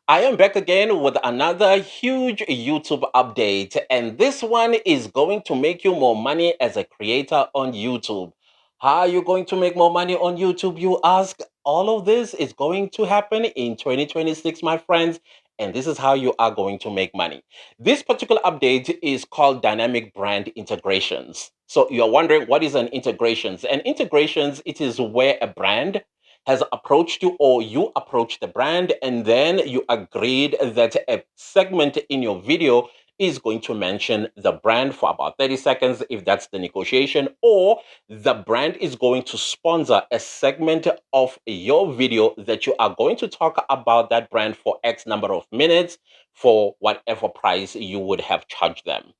I am back again with another huge YouTube update, and this one is going to make you more money as a creator on YouTube. How are you going to make more money on YouTube, you ask? All of this is going to happen in 2026, my friends, and this is how you are going to make money. This particular update is called Dynamic Brand Integrations. So you're wondering what is an integrations? And integrations, it is where a brand has approached you or you approach the brand and then you agreed that a segment in your video is going to mention the brand for about 30 seconds if that's the negotiation, or the brand is going to sponsor a segment of your video that you are going to talk about that brand for X number of minutes for whatever price you would have charged them.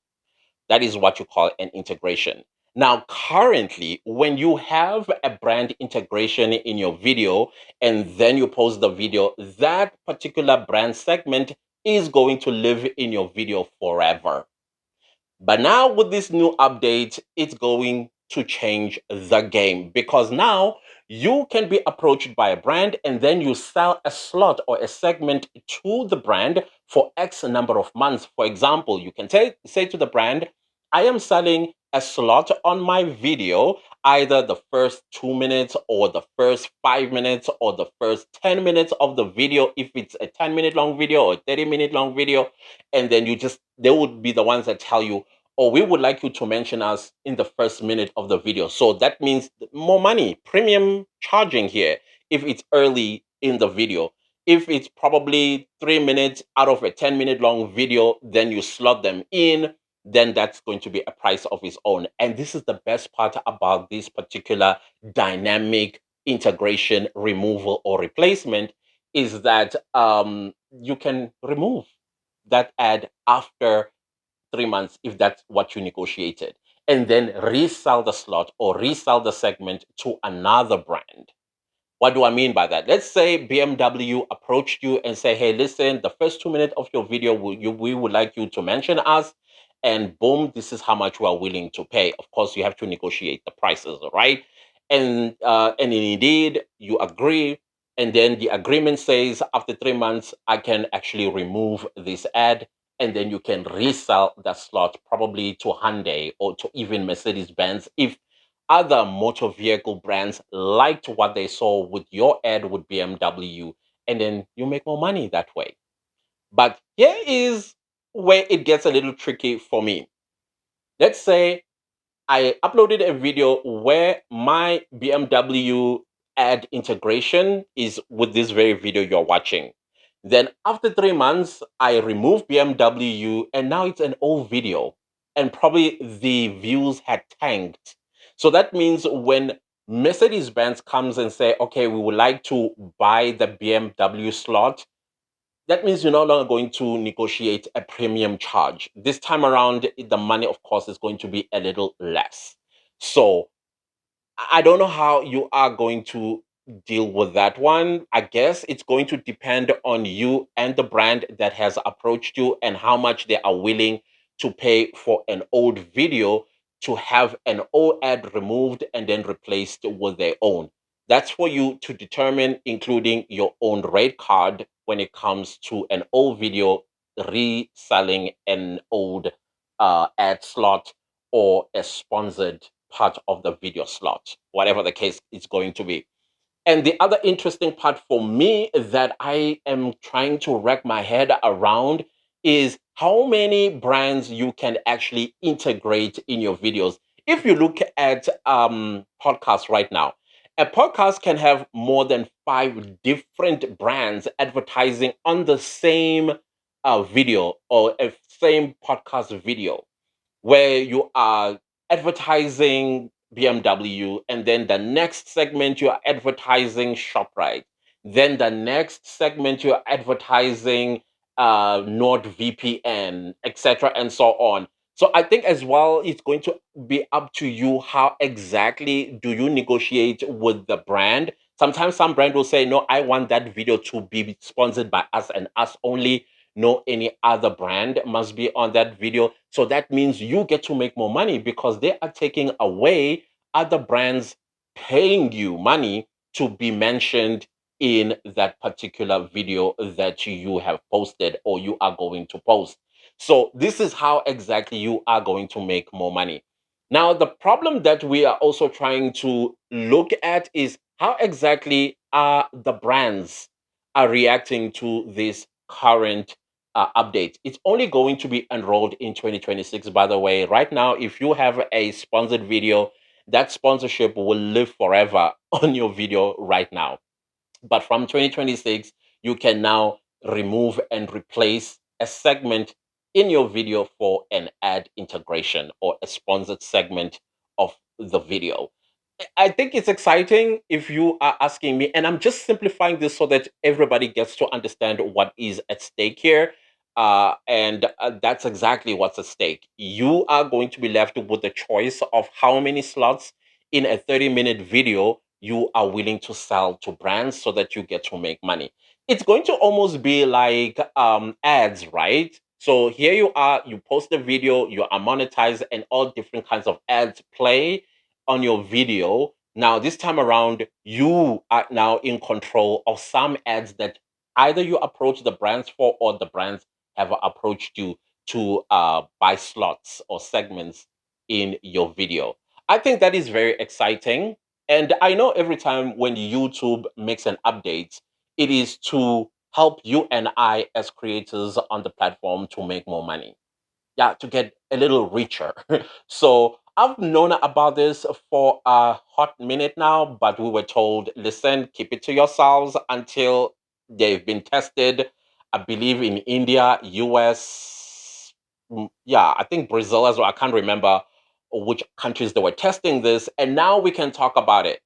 That is what you call an integration. Now, currently, when you have a brand integration in your video and then you post the video, that particular brand segment is going to live in your video forever. But now with this new update, it's going to change the game because now you can be approached by a brand and then you sell a slot or a segment to the brand for X number of months. For example, you can say to the brand, I am selling a slot on my video, either the first 2 minutes or the first 5 minutes or the first 10 minutes of the video, if it's a 10-minute long video or 30-minute long video. And then they would be the ones that tell you, or we would like you to mention us in the first minute of the video. So that means more money, premium charging here if it's early in the video. If it's probably 3 minutes out of a 10-minute long video, then you slot them in, then that's going to be a price of its own. And this is the best part about this particular dynamic integration removal or replacement is that you can remove that ad after 3 months if that's what you negotiated, and then resell the slot or resell the segment to another brand. What do I mean by that? Let's say BMW approached you and say, hey, listen, the first 2 minutes of your video, we would like you to mention us. And boom, this is how much we are willing to pay. Of course, you have to negotiate the prices, right? And indeed, you agree. And then the agreement says after 3 months, I can actually remove this ad. And then you can resell that slot probably to Hyundai or to even Mercedes Benz if other motor vehicle brands liked what they saw with your ad with BMW, and then you make more money that way. But here is where it gets a little tricky for me. Let's say I uploaded a video where my BMW ad integration is with this very video you're watching. Then after 3 months, I removed BMW and now it's an old video. And probably the views had tanked. So that means when Mercedes Benz comes and say, okay, we would like to buy the BMW slot, that means you're no longer going to negotiate a premium charge. This time around, the money, of course, is going to be a little less. So I don't know how you are going to deal with that one. I guess it's going to depend on you and the brand that has approached you and how much they are willing to pay for an old video to have an old ad removed and then replaced with their own. That's for you to determine, including your own rate card when it comes to an old video reselling an old ad slot or a sponsored part of the video slot, whatever the case is going to be. And the other interesting part for me that I am trying to wrap my head around is how many brands you can actually integrate in your videos. If you look at podcasts right now, a podcast can have more than 5 different brands advertising on the same video or a same podcast video where you are advertising BMW, and then the next segment you are advertising ShopRite. Then the next segment you are advertising NordVPN, etc., and so on. So I think as well, it's going to be up to you how exactly do you negotiate with the brand. Sometimes some brand will say, no, I want that video to be sponsored by us and us only. No, any other brand must be on that video. So that means you get to make more money because they are taking away other brands paying you money to be mentioned in that particular video that you have posted or you are going to post. So this is how exactly you are going to make more money. Now, the problem that we are also trying to look at is how exactly are the brands are reacting to this current update. It's only going to be enrolled in 2026, by the way. Right now, if you have a sponsored video, that sponsorship will live forever on your video right now. But from 2026, you can now remove and replace a segment in your video for an ad integration or a sponsored segment of the video. I think it's exciting if you are asking me, and I'm just simplifying this so that everybody gets to understand what is at stake here. And that's exactly what's at stake. You are going to be left with the choice of how many slots in a 30-minute video you are willing to sell to brands so that you get to make money. It's going to almost be like ads, right? So here you are, you post a video, you are monetized, and all different kinds of ads play on your video. Now, this time around, you are now in control of some ads that either you approach the brands for or the brands have approached you to buy slots or segments in your video. I think that is very exciting. And I know every time when YouTube makes an update, it is to help you and I as creators on the platform to make more money, yeah, to get a little richer. So I've known about this for a hot minute now, but we were told, listen, keep it to yourselves until they've been tested. I believe in India, US, yeah, I think Brazil as well. I can't remember which countries they were testing this. And now we can talk about it.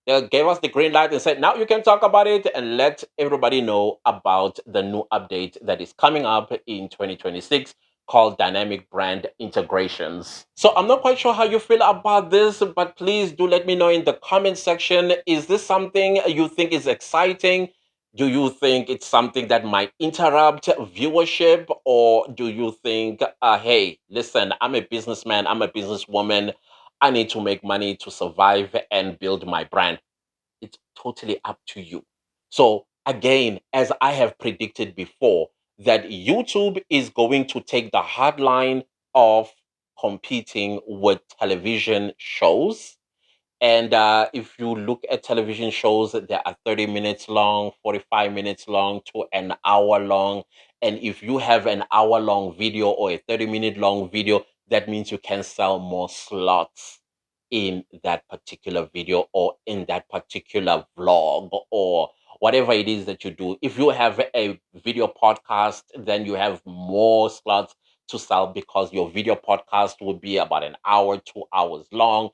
They gave us the green light and said, now you can talk about it and let everybody know about the new update that is coming up in 2026 called dynamic brand integrations. So I'm not quite sure how you feel about this, but please do let me know in the comment section. Is this something you think is exciting? Do you think it's something that might interrupt viewership? Or do you think, hey, listen, I'm a businessman, I'm a businesswoman, I need to make money to survive and build my brand? It's totally up to you. So, again, as I have predicted before, that YouTube is going to take the hard line of competing with television shows. And if you look at television shows, they are 30 minutes long, 45 minutes long to an hour long. And if you have an hour long video or a 30-minute long video, that means you can sell more slots in that particular video or in that particular vlog or whatever it is that you do. If you have a video podcast, then you have more slots to sell because your video podcast will be about an hour, 2 hours long.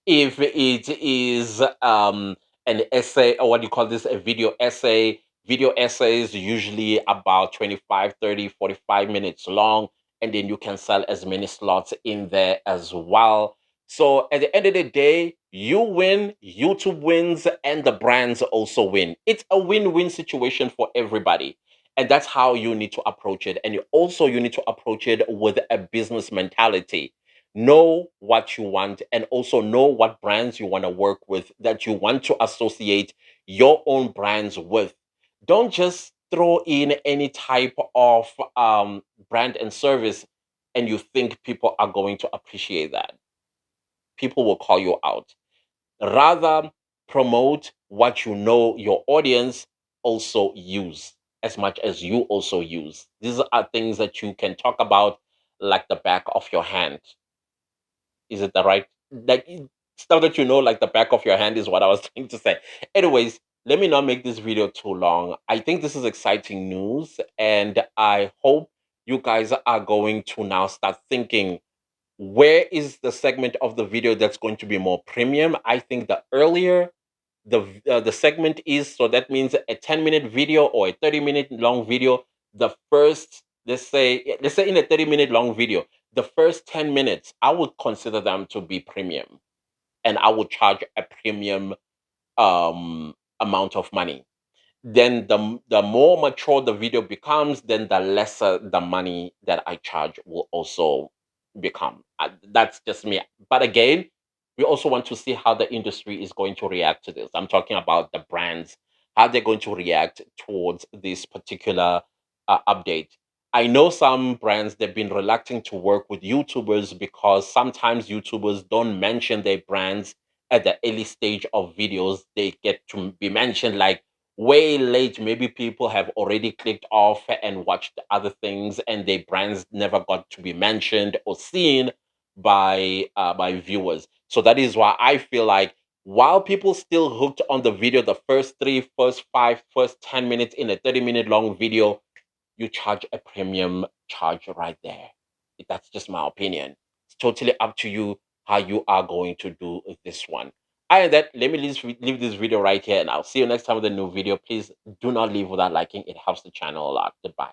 If it is an essay, or what do you call this, a video essays usually about 25, 30, 45 minutes long, and then you can sell as many slots in there as well. So at the end of the day, you win, YouTube wins, and the brands also win. It's a win-win situation for everybody. And that's how you need to approach it. And you need to approach it with a business mentality. Know what you want and also know what brands you want to work with, that you want to associate your own brands with. Don't just throw in any type of brand and service and you think people are going to appreciate that. People will call you out. Rather, promote what you know your audience also use as much as you also use. These are things that you can talk about like the back of your hand. Is it the right, like, stuff that you know like the back of your hand is what I was trying to say. Anyways, let me not make this video too long. I think this is exciting news, and I hope you guys are going to now start thinking, where is the segment of the video that's going to be more premium? I think the earlier the segment is, so that means a 10-minute video or a 30-minute long video, the first, let's say in a 30-minute long video, the first 10 minutes I would consider them to be premium, and I would charge a premium amount of money. Then the more mature the video becomes, then the lesser the money that I charge will also become. That's just me. But again, we also want to see how the industry is going to react to this. I'm talking about the brands. how they're going to react towards this particular update. I know some brands they've been reluctant to work with YouTubers because sometimes YouTubers don't mention their brands at the early stage of videos. They get to be mentioned like way late. Maybe people have already clicked off and watched other things, and their brands never got to be mentioned or seen by viewers. So that is why I feel like while people still hooked on the video, the first three, first five, first 10 minutes in a 30-minute long video, you charge a premium charge right there. That's just my opinion. It's totally up to you how you are going to do this one. And that, let me leave this video right here, and I'll see you next time with a new video. Please do not leave without liking. It helps the channel a lot. Goodbye.